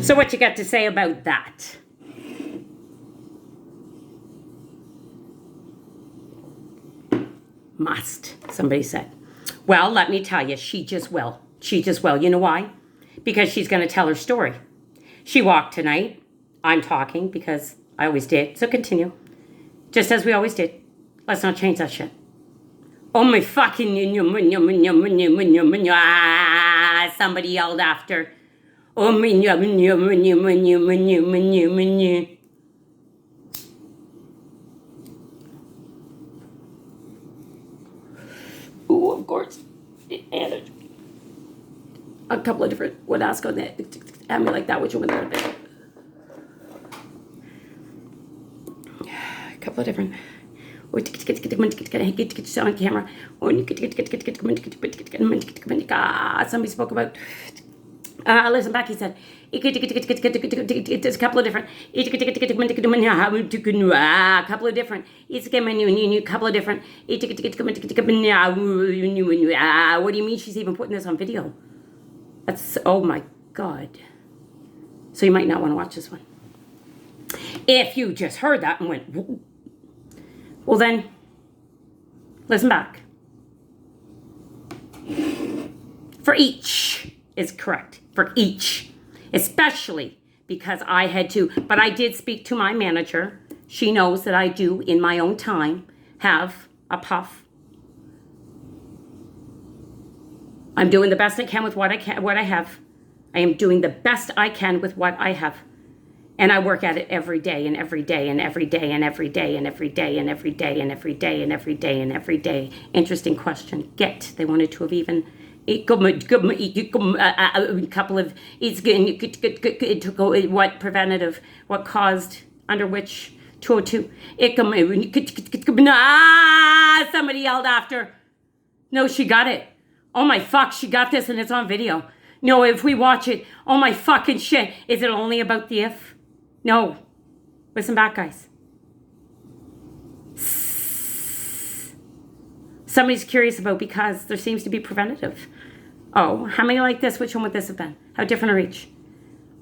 So what you got to say about that? Must, somebody said. Well, let me tell you, she just will. She just will. You know why? Because she's going to tell her story. She walked tonight. I'm talking because I always did. So continue. Just as we always did. Let's not change that shit. Oh my fucking... Somebody yelled after. Oh my... Oh, of course. And a couple of different would ask on that. Have me like that, which one would that have been? A couple of different. On camera. Somebody spoke about. Listen back, he said. It's a couple of different. A couple of different. What do you mean she's even putting this on video? That's, oh my God. So you might not want to watch this one. If you just heard that and went, well then, listen back. For each is correct. For each. Especially because I had to, but I did speak to my manager. She knows that I do, in my own time, have a puff. I'm doing the best I can with what I have. I am doing the best I can with what I have. And I work at it every day and every day and every day and every day and every day and every day and every day and every day and every day. Interesting question. They wanted to have even a couple of it took what preventative, what caused, under which 202. Somebody yelled after. No, she got it. Oh my fuck, she got this and it's on video. No, if we watch it, oh my fucking shit. Is it only about the if? No. Listen back, guys. Somebody's curious about because there seems to be preventative. Oh, how many like this? Which one would this have been? How different are each?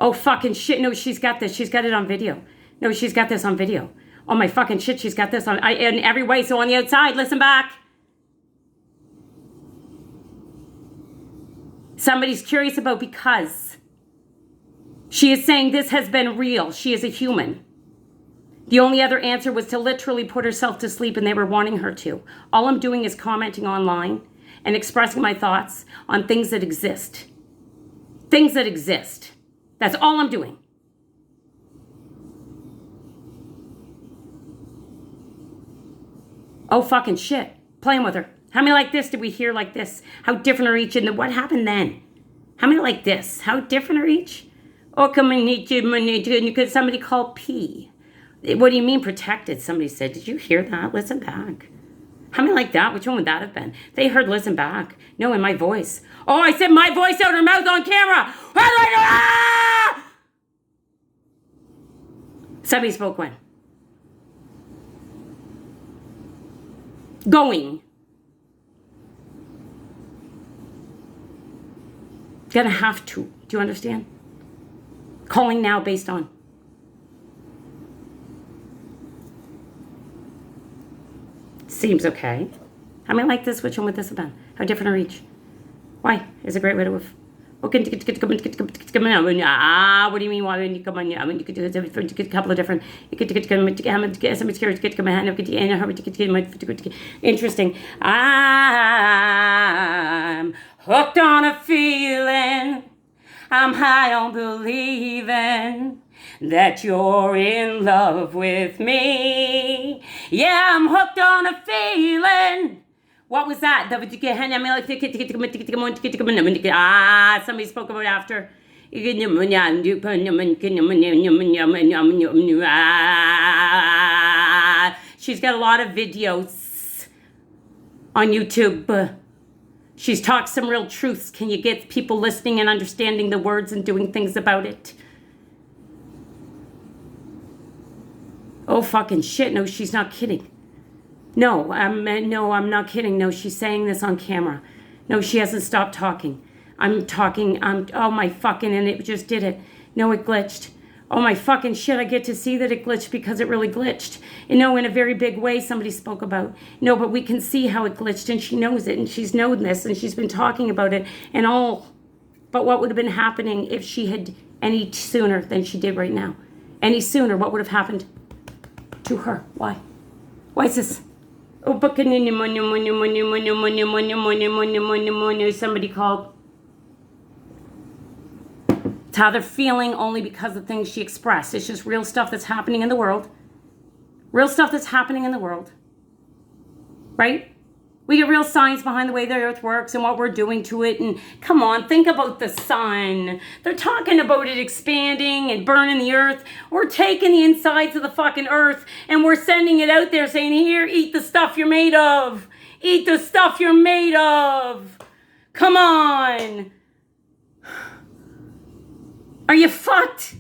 Oh, fucking shit. No, she's got this. She's got it on video. No, she's got this on video. Oh my fucking shit, she's got this on in every way. So on the outside, listen back. Somebody's curious about because she is saying this has been real. She is a human. The only other answer was to literally put herself to sleep and they were wanting her to. All I'm doing is commenting online and expressing my thoughts on things that exist. Things that exist. That's all I'm doing. Oh, fucking shit. Playing with her. How many like this did we hear like this? How different are each? And what happened then? How many like this? How different are each? Oh, come on, could somebody call P? What do you mean protected? Somebody said, did you hear that? Listen back. How many like that? Which one would that have been? They heard listen back. No, in my voice. Oh, I said my voice out her mouth on camera. Somebody spoke when? Going. Gonna have to. Do you understand? Calling now based on. Seems okay. How many like this? Which one would this have been? How different are each? Why? Is a great way to have. Okay, what do you mean? Why when you come on? I mean, you could a couple of different. You could interesting. I'm hooked on a feeling. I'm high on believing that you're in love with me. Yeah, I'm hooked on a feeling. What was that? Somebody spoke about after. She's got a lot of videos on YouTube. She's talked some real truths. Can you get people listening and understanding the words and doing things about it? Oh, fucking shit. No, she's not kidding. No, I'm not kidding. No, she's saying this on camera. No, she hasn't stopped talking. I'm talking. Oh, my fucking, and it just did it. No, it glitched. Oh my fucking shit, I get to see that it glitched because it really glitched. In a very big way somebody spoke about. No, but we can see how it glitched, and she knows it, and she's known this, and she's been talking about it and all. But what would have been happening if she had any sooner than she did right now? Any sooner, what would have happened to her? Why? Why is this? Oh, somebody called. It's how they're feeling only because of things she expressed. It's just real stuff that's happening in the world. Real stuff that's happening in the world. Right? We get real science behind the way the earth works and what we're doing to it. And come on, think about the sun. They're talking about it expanding and burning the earth. We're taking the insides of the fucking earth and we're sending it out there saying, here, eat the stuff you're made of. Eat the stuff you're made of. Come on. Are you fucked?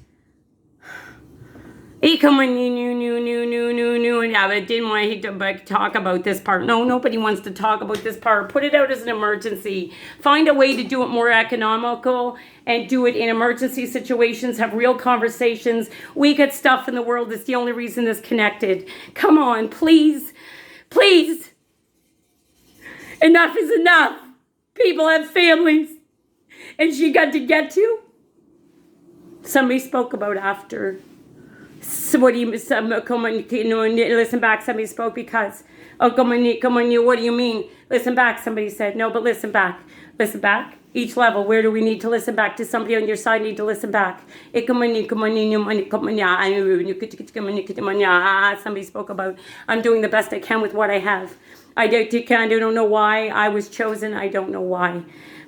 He come on, new. Yeah, but I didn't want to talk about this part. No, nobody wants to talk about this part. Put it out as an emergency. Find a way to do it more economical and do it in emergency situations. Have real conversations. We get stuff in the world that's the only reason it's connected. Come on, please. Please. Enough is enough. People have families. And she got to get to. Somebody spoke about after. So what do you come on, listen back? Somebody spoke because, oh, come on, what do you mean? Listen back, somebody said. No, but listen back. Listen back. Each level, where do we need to listen back? Does somebody on your side need to listen back? Somebody spoke about, I'm doing the best I can with what I have. I don't know why I was chosen. I don't know why.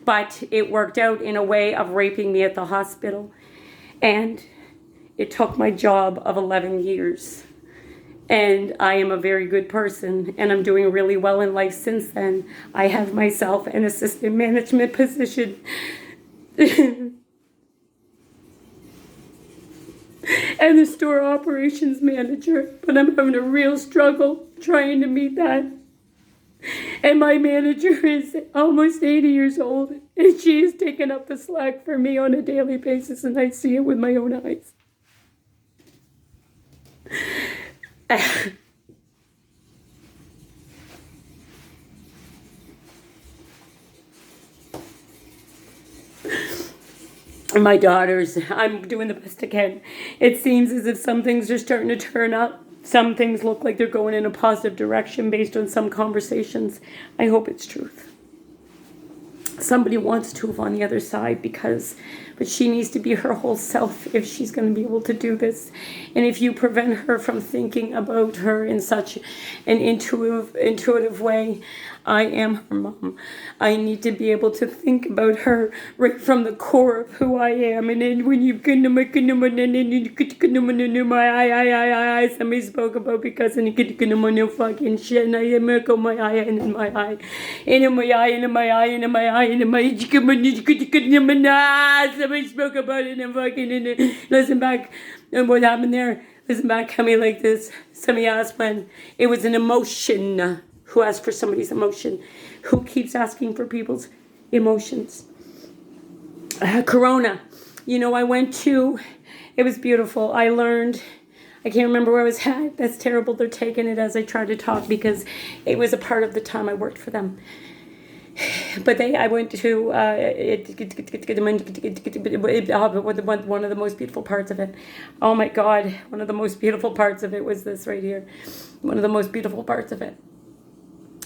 But it worked out in a way of raping me at the hospital. And it took my job of 11 years. And I am a very good person. And I'm doing really well in life since then. I have myself an assistant management position. And the store operations manager. But I'm having a real struggle trying to meet that. And my manager is almost 80 years old. And she is taking up the slack for me on a daily basis. And I see it with my own eyes. My daughters, I'm doing the best I can. It seems as if some things are starting to turn up. Some things look like they're going in a positive direction based on some conversations. I hope it's truth. Somebody wants Tuv on the other side but she needs to be her whole self if she's going to be able to do this. And if you prevent her from thinking about her in such an intuitive way, I am her mom. I need to be able to think about her right from the core of who I am. And then when you somebody spoke about because and no fucking shit and I am my eye and in my eye and in my eye and in my eye and in my eye and in my somebody spoke about it and fucking and listen back and what happened there. Listen back, coming like this. Somebody asked when it was an emotion. Who asked for somebody's emotion? Who keeps asking for people's emotions? Corona. I went to, it was beautiful. I learned, I can't remember where I was at. That's terrible. They're taking it as I try to talk because it was a part of the time I worked for them. But I went to one of the most beautiful parts of it. Oh my God. One of the most beautiful parts of it was this right here. One of the most beautiful parts of it.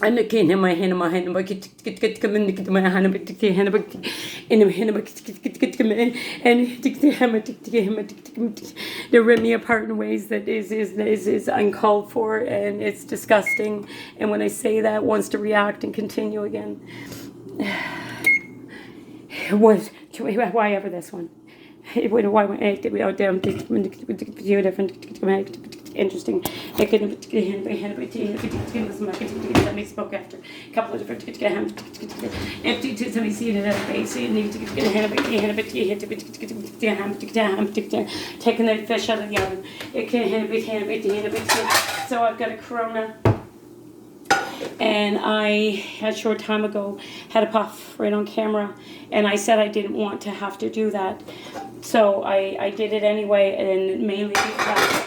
And again, in my hand, they rip me apart in ways that is uncalled for, and it's disgusting. And when I say that, wants to react and continue again. Why ever this one? Why interesting. Somebody spoke after a couple of different empty to somebody see it at a base. So you need to taking the fish out of the oven. So I've got a Corona. And I, a short time ago, had a puff right on camera. And I said I didn't want to have to do that. So I did it anyway, and mainly because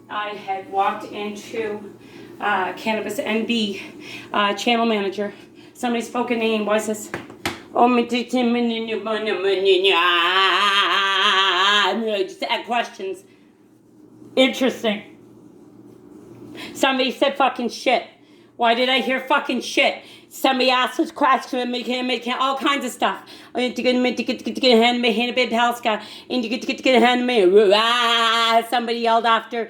I had walked into Cannabis NB channel manager. Somebody spoke a name. What's this? Oh, just add questions. Interesting. Somebody said fucking shit. Why did I hear fucking shit? Somebody asked us questions, making all kinds of stuff. Somebody yelled after.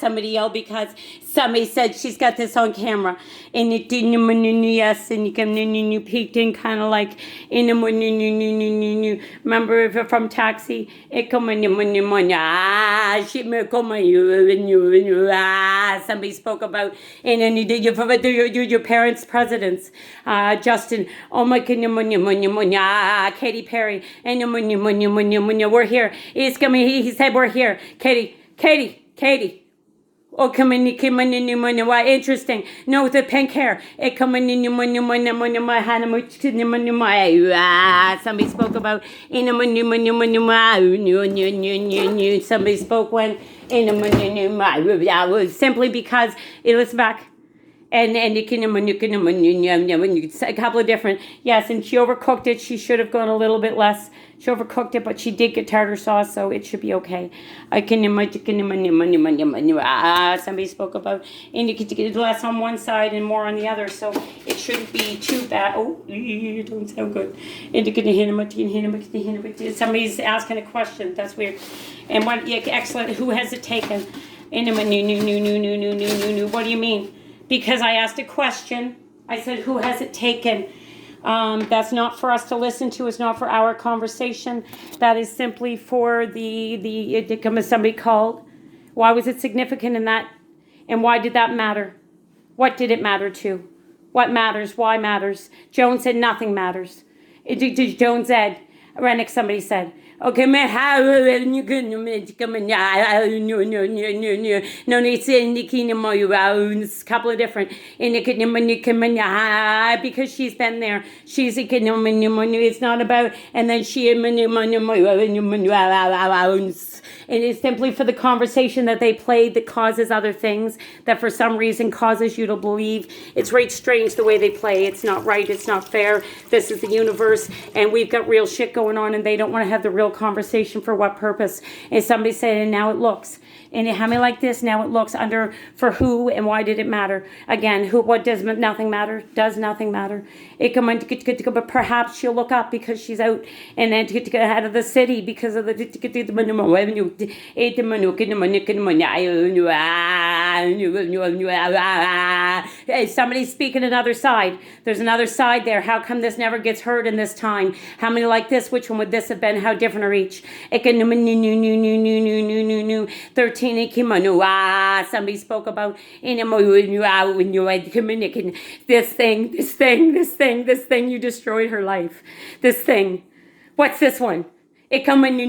Somebody yelled because somebody said she's got this on camera. And it didn't, yes, and you can peeked in kind of like, remember from Taxi? Somebody spoke about, and then you did your parents' presidents, Justin, oh my goodness, Katy Perry, and we're here. He's coming. He said we're here. Katy. Oh, come in, why interesting. No, the pink hair. Somebody spoke about somebody spoke when simply because listen back. And a couple of different, yes, and she overcooked it. She should have gone a little bit less. She overcooked it, but she did get tartar sauce, so it should be okay. Somebody spoke about less on one side and more on the other, so it shouldn't be too bad. Oh, it don't sound good. Somebody's asking a question. That's weird. And what? Excellent. Who has it taken? What do you mean? Because I asked a question. I said, who has it taken? That's not for us to listen to. It's not for our conversation. That is simply for somebody called. Why was it significant in that? And why did that matter? What did it matter to? What matters? Why matters? Joan said nothing matters. Joan said, Rennick, somebody said, okay, man, how you can no, it's in the couple of different because she's been there. She's it's not about, and then she it is simply for the conversation that they played that causes other things that for some reason causes you to believe. It's right strange the way they play. It's not right. It's not fair. This is the universe, and we've got real shit going on, and they don't want to have the real conversation. For what purpose? And somebody said, and now it looks. And how many like this? Now it looks under for who and why did it matter? Again, who? What does nothing matter? Does nothing matter? But perhaps she'll look up because she's out and then to get out of the city because of the Hey, somebody's speaking another side. There's another side there. How come this never gets heard in this time? How many like this? Which one would this have been? How different are each? 13 somebody spoke about this thing, you destroyed her life. This thing. What's this one? Somebody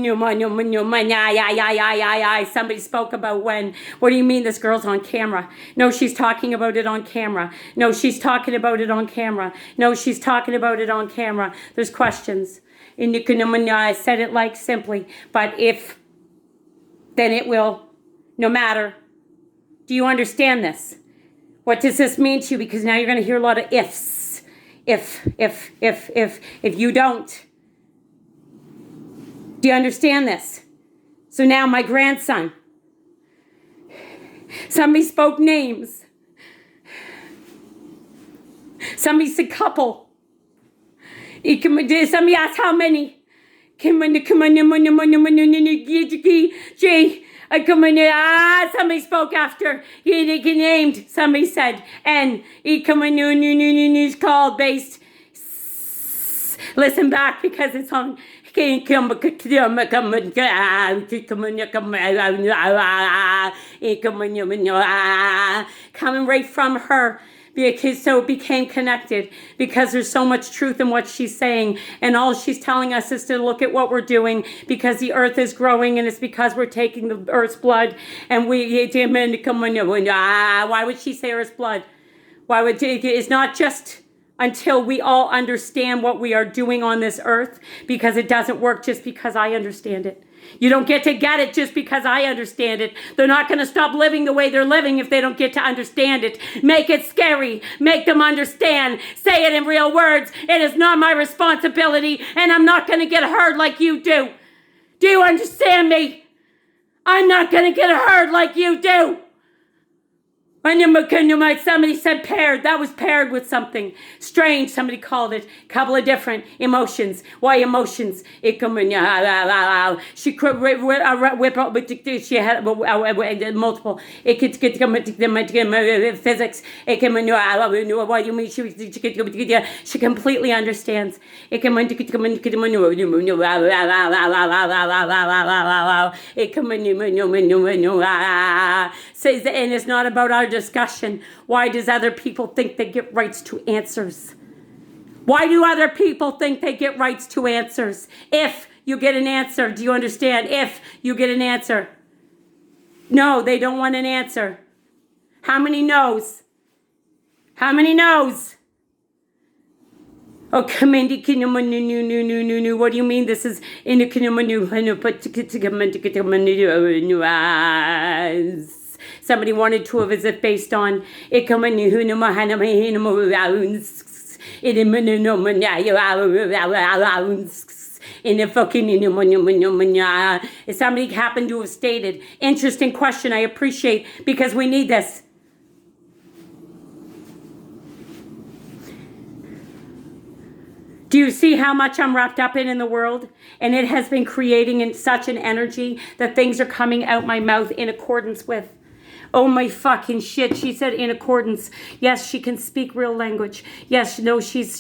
spoke about when. What do you mean this girl's on camera? No, she's talking about it on camera. No, she's talking about it on camera. No, she's talking about it on camera. There's questions. I said it like simply, but if, then it will, no matter. Do you understand this? What does this mean to you? Because now you're going to hear a lot of ifs. If you don't. Do you understand this? So now my grandson. Somebody spoke names. Somebody said couple. Somebody asked how many. Somebody spoke after. He named. Somebody said. And he's called based. Listen back because it's on. Coming right from her. Because so it became connected because there's so much truth in what she's saying, and all she's telling us is to look at what we're doing because the earth is growing, and it's because we're taking the earth's blood, and why would she say earth's blood? Why would it's not just until we all understand what we are doing on this earth, because it doesn't work just because I understand it. You don't get to get it just because I understand it. They're not going to stop living the way they're living if they don't get to understand it. Make it scary. Make them understand. Say it in real words. It is not my responsibility, and I'm not going to get hurt like you do. Do you understand me? I'm not going to get hurt like you do. Somebody said paired. That was paired with something strange. Somebody called it. A couple of different emotions. Why emotions? She could whip up. She had multiple. It could physics. It can. What you mean? She completely understands. It can. Says, and it's not about our discussion. Why does other people think they get rights to answers? Why do other people think they get rights to answers? If you get an answer, do you understand? If you get an answer. No, they don't want an answer. How many no's? How many no's? Oh, come in. What do you mean this is in the somebody wanted to have as if based on it coming in the fucking if somebody happened to have stated. Interesting question. I appreciate, because we need this. Do you see how much I'm wrapped up in the world? And it has been creating in such an energy that things are coming out my mouth in accordance with. Oh my fucking shit. She said in accordance. Yes, she can speak real language. Yes, no, she's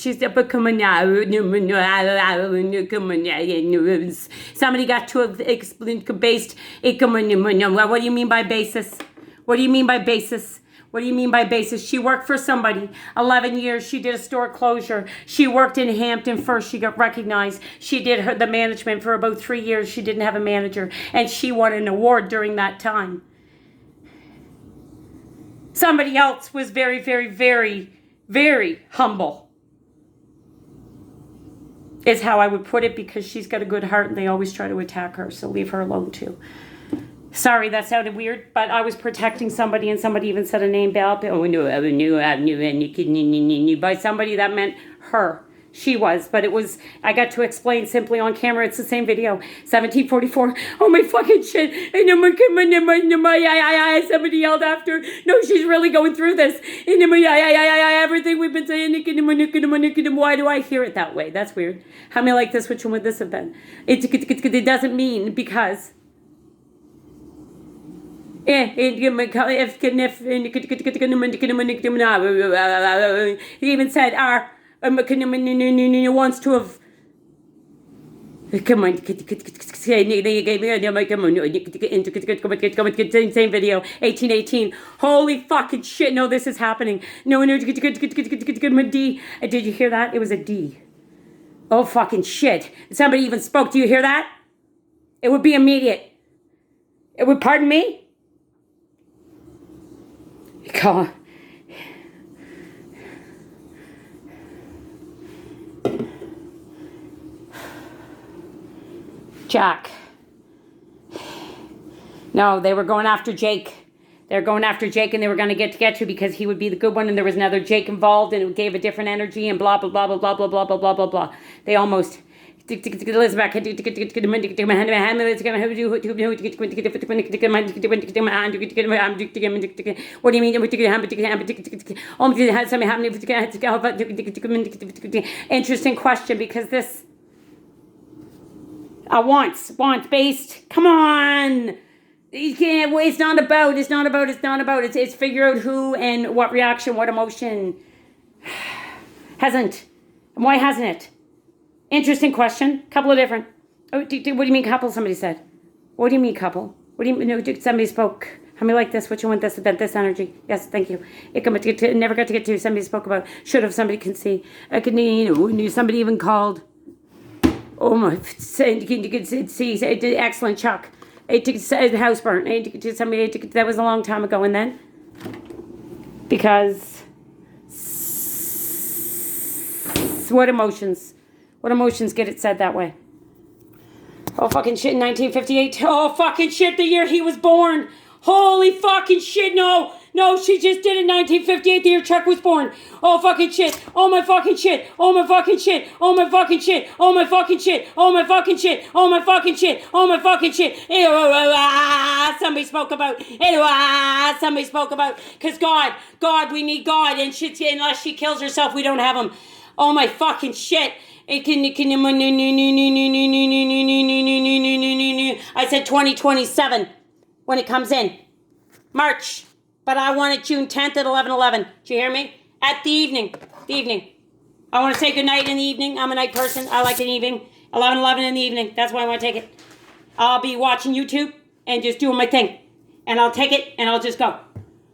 somebody got to have explained based. What do you mean by basis? What do you mean by basis? What do you mean by basis? She worked for somebody. 11 years. She did a store closure. She worked in Hampton first. She got recognized. She did the management for about 3 years. She didn't have a manager. And she won an award during that time. Somebody else was very, very, very, very humble. Is how I would put it, because she's got a good heart and they always try to attack her. So leave her alone too. Sorry, that sounded weird, but I was protecting somebody, and somebody even said a name by somebody that meant her. She was, but it was, I got to explain simply on camera. It's the same video. 1744. Oh my fucking shit. And somebody yelled after. No, she's really going through this. Everything we've been saying. Why do I hear it that way? That's weird. How many like this? Which one would this have been? It doesn't mean because. He even said wants to have. Come on, same video, 1818. Holy fucking shit! No, this is happening. No, did you hear that? It was a D. Oh fucking shit! Somebody even spoke. Do you hear that? It would be immediate. It would. Pardon me. God. Jack. No, they were going after Jake. They're going after Jake, and they were going to get to because he would be the good one, and there was another Jake involved, and it gave a different energy, and blah blah blah blah blah blah blah blah blah blah blah. They almost. What do you mean? Interesting question, because this wants based. Come on. You can't. It's not about. It's figure out who and what reaction, what emotion. Hasn't. And why hasn't it? Interesting question. Couple of different. Oh, what do you mean couple? Somebody said. What do you mean couple? What do you mean? No, somebody spoke. How many like this? What you want? This event? This energy? Yes, thank you. It never got to get to. Somebody spoke about. Should have. Somebody can see. I could. Somebody even called. Oh my! You could see. Excellent, Chuck. The house burnt. Somebody. That was a long time ago, and then because. What emotions? What emotions get it said that way? Oh, fucking shit, in 1958. Oh, fucking shit, the year he was born. Holy fucking shit, no. No, she just did it, 1958, the year Chuck was born. Oh, fucking shit. Oh, my fucking shit. Oh, my fucking shit. Oh, my fucking shit. Oh, my fucking shit. Oh, my fucking shit. Oh, my fucking shit. Oh, my fucking shit. Somebody spoke about. Somebody spoke about. Because God, we need God. And shit, unless she kills herself, we don't have him. Oh, my fucking shit. I said 2027 when it comes in. March. But I want it June 10th at 11:11. Do you hear me? At the evening. I want to say good night in the evening. I'm a night person. I like an evening. 11:11 in the evening. That's why I want to take it. I'll be watching YouTube and just doing my thing. And I'll take it and I'll just go.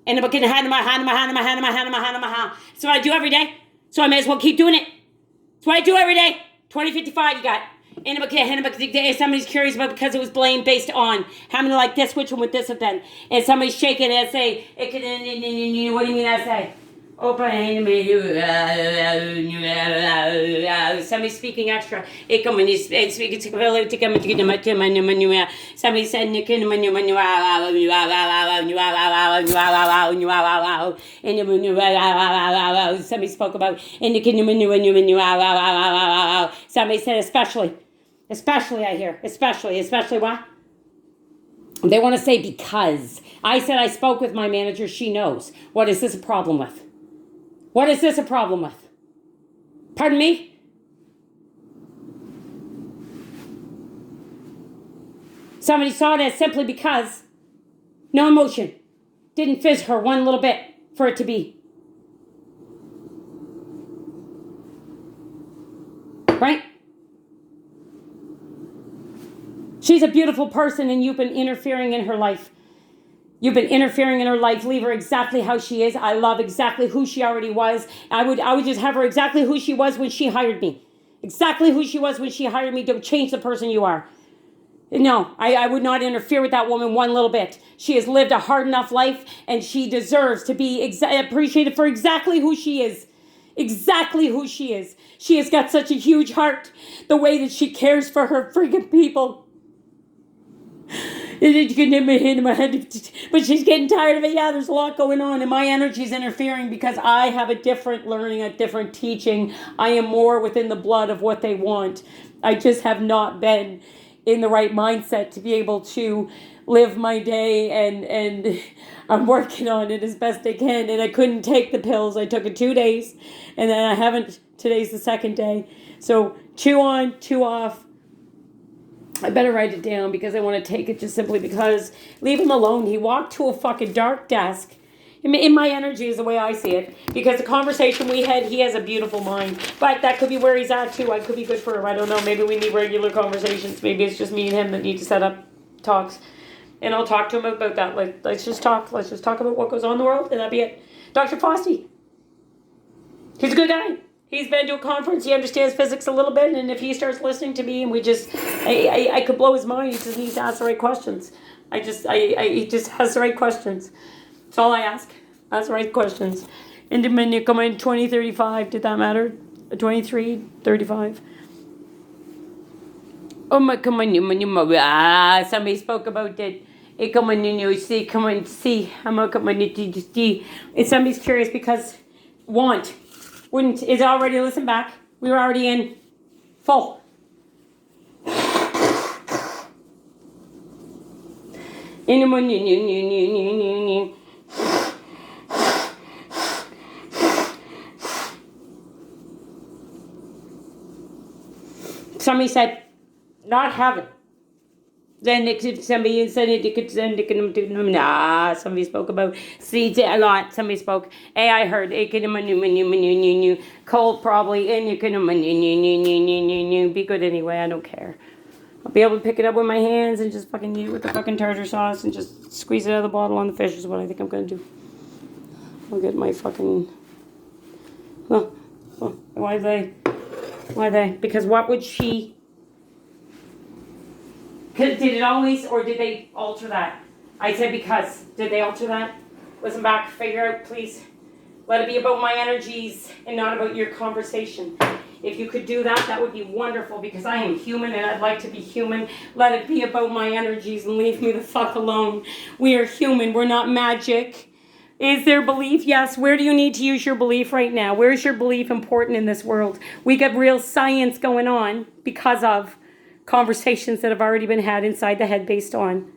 And I'm going to hand in my hand. That's what I do every day. So I may as well keep doing it. That's what I do every day. 2055 you got. And if somebody's curious about because it was blamed based on how many like this, which one would this have been? And somebody's shaking and say, what do you mean I say? Open somebody's speaking extra. Somebody said somebody spoke about somebody said especially I hear especially what? They want to say because. I said I spoke with my manager, she knows. What is this a problem with? What is this a problem with? Pardon me? Somebody saw it as simply because. No emotion. Didn't fizz her one little bit for it to be. Right? She's a beautiful person and you've been interfering in her life. You've been interfering in her life. Leave her exactly how she is. I love exactly who she already was. I would just have her exactly who she was when she hired me. Exactly who she was when she hired me. Don't change the person you are. No, I would not interfere with that woman one little bit. She has lived a hard enough life and she deserves to be appreciated for exactly who she is. Exactly who she is. She has got such a huge heart. The way that she cares for her freaking people. But she's getting tired of it. Yeah, there's a lot going on and my energy is interfering because I have a different learning, a different teaching. I am more within the blood of what they want. I just have not been in the right mindset to be able to live my day and I'm working on it as best I can and I couldn't take the pills. I took it 2 days and then I haven't. Today's the second day. So 2 on, 2 off. I better write it down because I want to take it just simply because leave him alone. He walked to a fucking dark desk. In my energy is the way I see it. Because the conversation we had, he has a beautiful mind. But that could be where he's at too. I could be good for him. I don't know. Maybe we need regular conversations. Maybe it's just me and him that need to set up talks. And I'll talk to him about that. Let's just talk. Let's just talk about what goes on in the world. And that'll be it. Dr. Fausti. He's a good guy. He's been to a conference. He understands physics a little bit. And if he starts listening to me and we just, I could blow his mind. He just needs to ask the right questions. He just has the right questions. That's all I ask. Ask the right questions. And when you come in 2035, did that matter? 23, 35. Oh my, come on, somebody spoke about it. Come on, see. I'm going to come on, see. And somebody's curious because wouldn't, is already, listen back. We were already in full. Somebody said, not heaven. Then somebody said somebody spoke about seeds a lot. Somebody spoke. I heard cold probably and you can be good anyway. I don't care. I'll be able to pick it up with my hands and just fucking eat it with the fucking tartar sauce and just squeeze it out of the bottle on the fish is what I think I'm gonna do. I'll get my fucking. Why they? Because what would she? Did it always, or did they alter that? I said because. Did they alter that? Listen back, figure out, please. Let it be about my energies and not about your conversation. If you could do that, that would be wonderful, because I am human and I'd like to be human. Let it be about my energies and leave me the fuck alone. We are human. We're not magic. Is there belief? Yes. Where do you need to use your belief right now? Where's your belief important in this world? We got real science going on because of conversations that have already been had inside the head based on.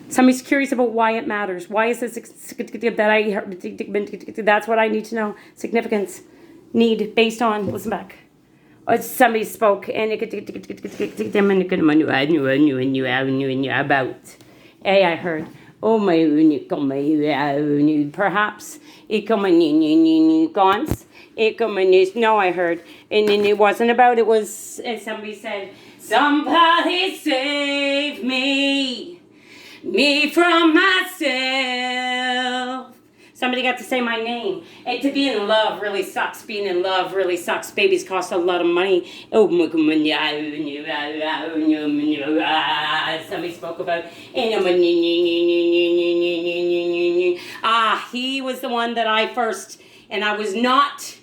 Somebody's curious about why it matters. Why is this that I heard? That's what I need to know. Significance, need, based on. Listen back. Somebody spoke and about. Hey, I heard. Oh my, perhaps. No, I heard. And then it wasn't about. It was. And somebody said, "Somebody save me from myself." Somebody got to say my name. And to be in love really sucks. Being in love really sucks. Babies cost a lot of money. Oh, somebody spoke about. He was the one that I first, and I was not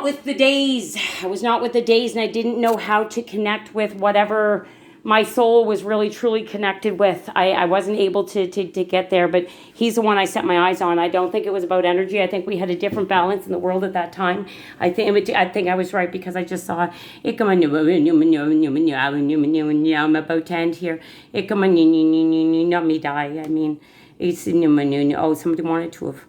with the days. I was not with the days, and I didn't know how to connect with whatever my soul was really truly connected with. I wasn't able to get there, but he's the one I set my eyes on. I don't think it was about energy. I think we had a different balance in the world at that time. I think I was right, because I just saw it. I'm about to end here. Not me die. I mean, it's somebody wanted to have